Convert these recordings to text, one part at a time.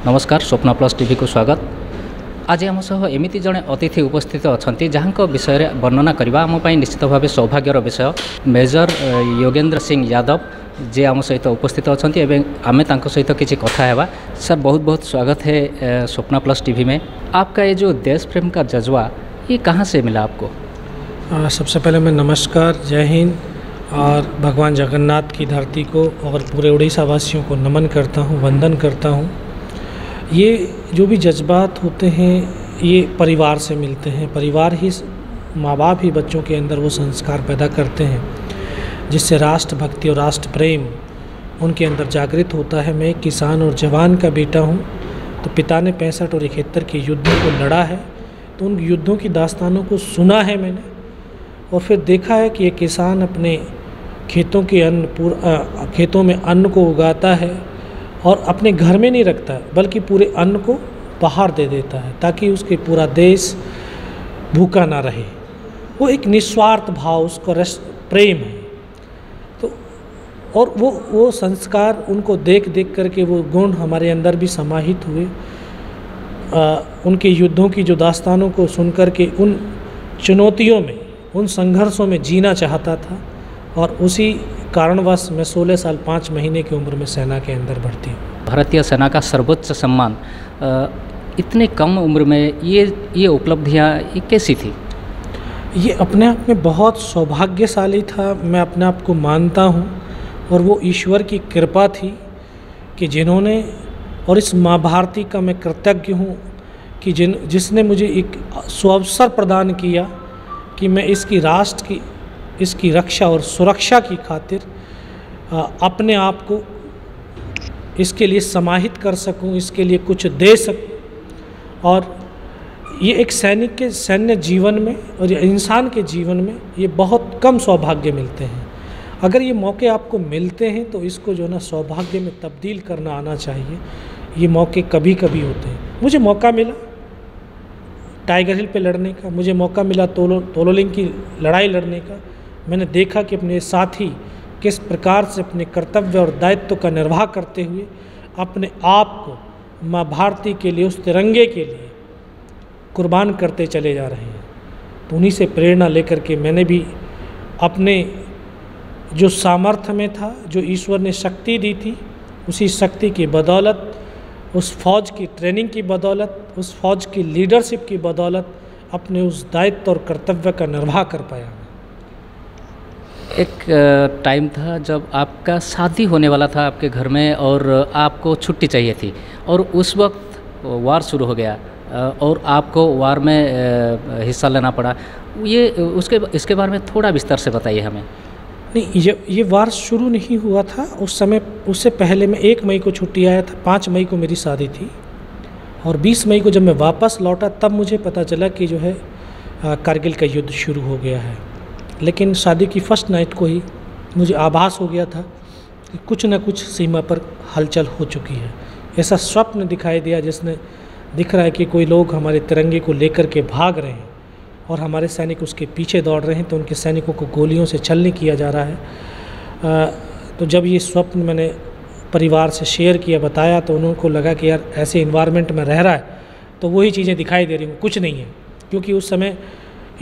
नमस्कार स्वप्न plus TV को स्वागत। आज आम सह एमती जड़े अतिथि उपस्थित अच्छा जहाँ विषय में वर्णना करने आमपाई निश्चित भाव सौभाग्यर विषय मेजर योगेंद्र सिंह यादव जे आम सहित उपस्थित अच्छा आम सहित किसी कथा है। सर बहुत बहुत स्वागत है स्वप्न प्लस टीवी में। आपका ये जो देश प्रेम का जज्बा ये कहाँ से मिला आपको? सबसे पहले मैं नमस्कार, जय हिंद और भगवान जगन्नाथ की धरती को और पूरे उड़ीसा वासियों को नमन करता हूँ, वंदन करता हूँ। ये जो भी जज्बात होते हैं ये परिवार से मिलते हैं। परिवार ही, माँ बाप ही बच्चों के अंदर वो संस्कार पैदा करते हैं जिससे राष्ट्र भक्ति और राष्ट्र प्रेम उनके अंदर जागृत होता है। मैं एक किसान और जवान का बेटा हूँ, तो पिता ने 65 और 71 के युद्धों को लड़ा है, तो उन युद्धों की दास्तानों को सुना है मैंने और फिर देखा है कि ये किसान अपने खेतों के खेतों में अन्न को उगाता है और अपने घर में नहीं रखता है बल्कि पूरे अन्न को बाहर दे देता है ताकि उसके पूरा देश भूखा ना रहे। वो एक निस्वार्थ भाव, उसका प्रेम है। तो और वो संस्कार उनको देख देख करके वो गुण हमारे अंदर भी समाहित हुए। उनके युद्धों की जो दास्तानों को सुन कर के उन चुनौतियों में, उन संघर्षों में जीना चाहता था और उसी कारणवश मैं 16 साल 5 महीने की उम्र में सेना के अंदर भर्ती हूँ। भारतीय सेना का सर्वोच्च सम्मान इतने कम उम्र में ये उपलब्धियाँ ये कैसी थी? ये अपने आप में बहुत सौभाग्यशाली था, मैं अपने आप को मानता हूँ। और वो ईश्वर की कृपा थी कि जिन्होंने, और इस माँ भारती का मैं कृतज्ञ हूँ कि जिसने मुझे एक सुअवसर प्रदान किया कि मैं इसकी राष्ट्र की, इसकी रक्षा और सुरक्षा की खातिर अपने आप को इसके लिए समाहित कर सकूं, इसके लिए कुछ दे सकूं। और ये एक सैनिक के सैन्य जीवन में और इंसान के जीवन में ये बहुत कम सौभाग्य मिलते हैं। अगर ये मौके आपको मिलते हैं तो इसको जो है ना सौभाग्य में तब्दील करना आना चाहिए। ये मौके कभी कभी होते हैं। मुझे मौका मिला टाइगर हिल पे लड़ने का, मुझे मौका मिला तोलोलिंग की लड़ाई लड़ने का। मैंने देखा कि अपने साथी किस प्रकार से अपने कर्तव्य और दायित्व का निर्वाह करते हुए अपने आप को माँ भारती के लिए, उस तिरंगे के लिए कुर्बान करते चले जा रहे हैं। तो उन्हीं से प्रेरणा लेकर के मैंने भी अपने जो सामर्थ्य में था, जो ईश्वर ने शक्ति दी थी, उसी शक्ति की बदौलत, उस फौज की ट्रेनिंग की बदौलत, उस फौज की लीडरशिप की बदौलत अपने उस दायित्व और कर्तव्य का निर्वाह कर पाया। एक टाइम था जब आपका शादी होने वाला था आपके घर में और आपको छुट्टी चाहिए थी और उस वक्त वार शुरू हो गया और आपको वार में हिस्सा लेना पड़ा। इसके बारे में थोड़ा विस्तार से बताइए हमें। नहीं, ये वार शुरू नहीं हुआ था उस समय। उससे पहले मैं 1 मई को छुट्टी आया था, 5 मई को मेरी शादी थी और 20 मई को जब मैं वापस लौटा तब मुझे पता चला कि जो है कारगिल का युद्ध शुरू हो गया है। लेकिन शादी की फर्स्ट नाइट को ही मुझे आभास हो गया था कि कुछ न कुछ सीमा पर हलचल हो चुकी है। ऐसा स्वप्न दिखाई दिया जिसने दिख रहा है कि कोई लोग हमारे तिरंगे को लेकर के भाग रहे हैं और हमारे सैनिक उसके पीछे दौड़ रहे हैं, तो उनके सैनिकों को गोलियों से छलनी किया जा रहा है। तो जब ये स्वप्न मैंने परिवार से शेयर किया, बताया, तो उनको लगा कि यार ऐसे इन्वायरमेंट में रह रहा है तो वही चीज़ें दिखाई दे रही हैं, कुछ नहीं है। क्योंकि उस समय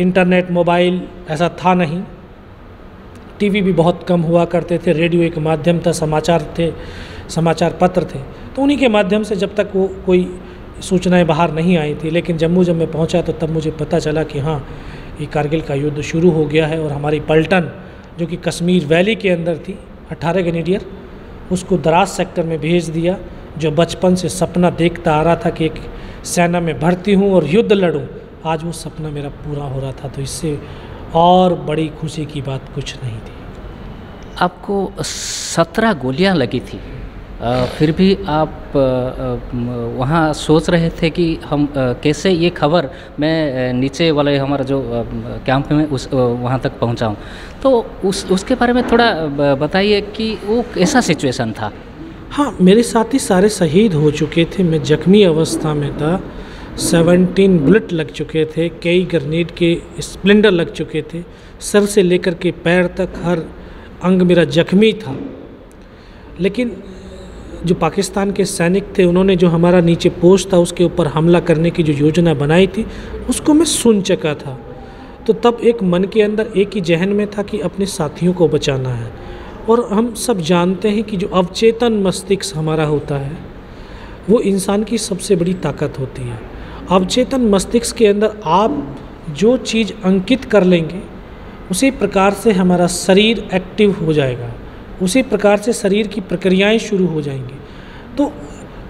इंटरनेट, मोबाइल ऐसा था नहीं, टीवी भी बहुत कम हुआ करते थे, रेडियो एक माध्यम था, समाचार थे, समाचार पत्र थे। तो उन्हीं के माध्यम से जब तक वो कोई सूचनाएं बाहर नहीं आई थी। लेकिन जम्मू जब मैं पहुंचा तो तब मुझे पता चला कि हाँ, ये कारगिल का युद्ध शुरू हो गया है और हमारी पलटन जो कि कश्मीर वैली के अंदर थी, 18 ग्रेनेडियर, उसको द्रास सेक्टर में भेज दिया। जो बचपन से सपना देखता आ रहा था कि एक सेना में भर्ती हूँ और युद्ध लड़ूँ, आज वो सपना मेरा पूरा हो रहा था। तो इससे और बड़ी खुशी की बात कुछ नहीं थी। आपको 17 गोलियां लगी थी, फिर भी आप वहाँ सोच रहे थे कि हम कैसे ये खबर मैं नीचे वाले हमारा जो कैंप में वहाँ तक पहुँचाऊँ। तो उसके बारे में थोड़ा बताइए कि वो कैसा सिचुएशन था? हाँ, मेरे साथी सारे शहीद हो चुके थे, मैं जख्मी अवस्था में था। 17 बुलेट लग चुके थे, कई ग्रेनेड के स्प्लेंडर लग चुके थे, सर से लेकर के पैर तक हर अंग मेरा जख्मी था। लेकिन जो पाकिस्तान के सैनिक थे उन्होंने जो हमारा नीचे पोस्ट था उसके ऊपर हमला करने की जो योजना बनाई थी उसको मैं सुन चुका था। तो तब एक मन के अंदर एक ही जहन में था कि अपने साथियों को बचाना है। और हम सब जानते हैं कि जो अवचेतन मस्तिष्क हमारा होता है वो इंसान की सबसे बड़ी ताकत होती है। अवचेतन मस्तिष्क के अंदर आप जो चीज़ अंकित कर लेंगे उसी प्रकार से हमारा शरीर एक्टिव हो जाएगा, उसी प्रकार से शरीर की प्रक्रियाएं शुरू हो जाएंगी। तो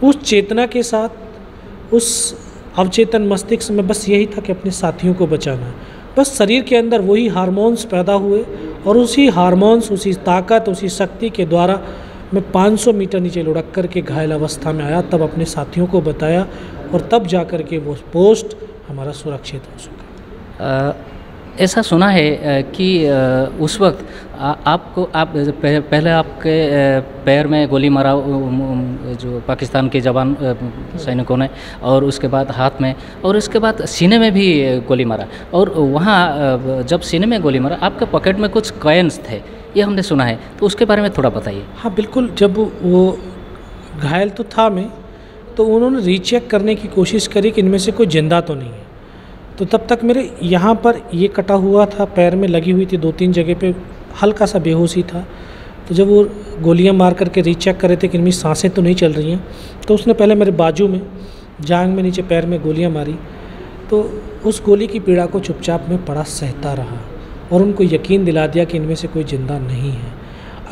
उस चेतना के साथ उस अवचेतन मस्तिष्क में बस यही था कि अपने साथियों को बचाना है। बस शरीर के अंदर वही हार्मोन्स पैदा हुए और उसी हार्मोन्स, उसी ताकत, उसी शक्ति के द्वारा मैं 500 मीटर नीचे लुढ़क कर के घायल अवस्था में आया, तब अपने साथियों को बताया और तब जा कर के वो पोस्ट हमारा सुरक्षित हो सका। ऐसा सुना है कि उस वक्त आपको पहले आपके पैर में गोली मारा जो पाकिस्तान के जवान सैनिकों ने, और उसके बाद हाथ में, और उसके बाद सीने में भी गोली मारा। और वहाँ जब सीने में गोली मारा आपके पॉकेट में कुछ कॉइन्स थे, ये हमने सुना है, तो उसके बारे में थोड़ा बताइए। हाँ बिल्कुल, जब वो घायल तो था मैं, तो उन्होंने रीचेक करने की कोशिश करी कि इनमें से कोई जिंदा तो नहीं है। तो तब तक मेरे यहाँ पर ये कटा हुआ था, पैर में लगी हुई थी 2-3 जगह पे, हल्का सा बेहोशी था। तो जब वो गोलियां मार करके रीचेक कर रहे थे कि इनमें सांसें तो नहीं चल रही हैं, तो उसने पहले मेरे बाजू में, जांघ में, नीचे पैर में गोलियां मारी। तो उस गोली की पीड़ा को चुपचाप मैं पड़ा सहता रहा और उनको यकीन दिला दिया कि इनमें से कोई जिंदा नहीं है।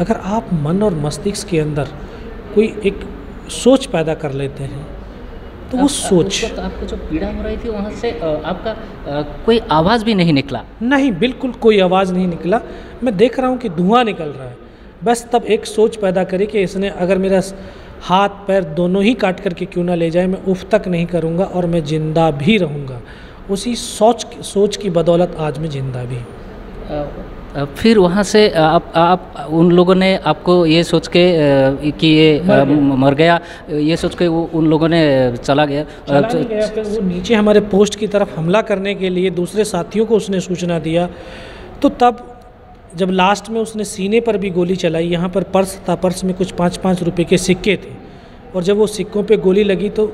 अगर आप मन और मस्तिष्क के अंदर कोई एक सोच पैदा कर लेते हैं तो वो सोच, आपको जो पीड़ा हो रही थी वहाँ से आपका कोई आवाज़ भी नहीं निकला? नहीं, बिल्कुल कोई आवाज़ नहीं निकला। मैं देख रहा हूँ कि धुआं निकल रहा है। बस तब एक सोच पैदा करी कि इसने अगर मेरा हाथ पैर दोनों ही काट करके क्यों ना ले जाए, मैं उफ तक नहीं करूँगा और मैं ज़िंदा भी रहूँगा। उसी सोच की बदौलत आज मैं ज़िंदा भी हूँ। फिर वहाँ से आप उन लोगों ने आपको ये सोच के कि ये मर गया, ये सोच के वो उन लोगों ने चला गया। फिर वो नीचे हमारे पोस्ट की तरफ हमला करने के लिए दूसरे साथियों को उसने सूचना दिया। तो तब जब लास्ट में उसने सीने पर भी गोली चलाई, यहाँ पर पर्स था, पर्स में कुछ 5-5 रुपए के सिक्के थे, और जब वो सिक्कों पे गोली लगी तो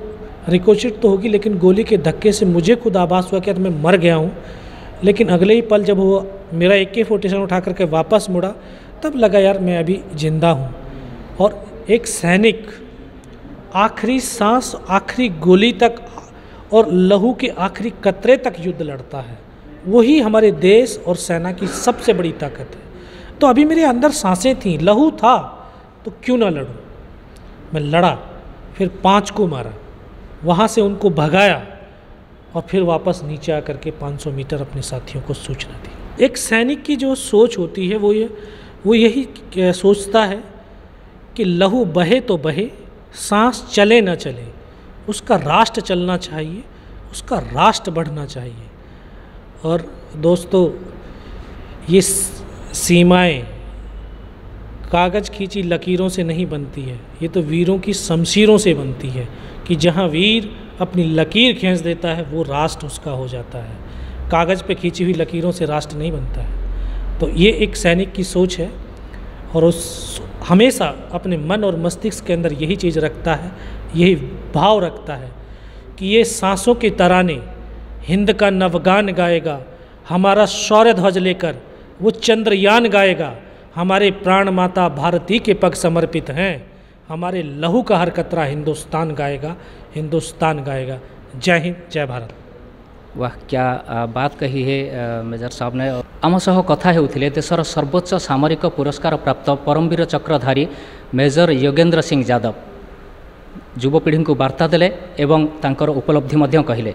रिकोशिट तो होगी, लेकिन गोली के धक्के से मुझे खुद आभास हुआ कि मैं मर गया हूँ। लेकिन अगले ही पल जब वो मेरा AK-47 उठा करके वापस मुड़ा, तब लगा यार मैं अभी ज़िंदा हूँ। और एक सैनिक आखिरी सांस, आखिरी गोली तक और लहू के आखिरी कतरे तक युद्ध लड़ता है। वही हमारे देश और सेना की सबसे बड़ी ताकत है। तो अभी मेरे अंदर सांसें थीं, लहू था, तो क्यों ना लड़ूं। मैं लड़ा, फिर 5 को मारा, वहाँ से उनको भगाया और फिर वापस नीचे आकर के 500 मीटर अपने साथियों को सूचना दी। एक सैनिक की जो सोच होती है वो यही सोचता है कि लहू बहे तो बहे, सांस चले ना चले, उसका राष्ट्र चलना चाहिए, उसका राष्ट्र बढ़ना चाहिए। और दोस्तों, ये सीमाएं कागज़ खींची लकीरों से नहीं बनती है, ये तो वीरों की शमशीरों से बनती है कि जहाँ वीर अपनी लकीर खींच देता है वो राष्ट्र उसका हो जाता है। कागज़ पे खींची हुई लकीरों से राष्ट्र नहीं बनता है। तो ये एक सैनिक की सोच है और उस हमेशा अपने मन और मस्तिष्क के अंदर यही चीज़ रखता है, यही भाव रखता है कि ये सांसों के तराने हिंद का नवगान गाएगा, हमारा शौर्य ध्वज लेकर वो चंद्रयान गाएगा, हमारे प्राण माता भारती के पग समर्पित हैं, हमारे लहू का हर कतरा हिंदुस्तान गाएगा, हिंदुस्तान गाएगा। जय हिंद, जय भारत। वाह, क्या बात कही है मेजर साहब ने। आम सह कथा हेउथिले देशर सर्वोच्च सामरिक पुरस्कार प्राप्त परमवीर चक्रधारी मेजर योगेंद्र सिंह यादव युवपीढ़ी को वार्ता देले एवं तांकर उपलब्धि मध्य कहिले।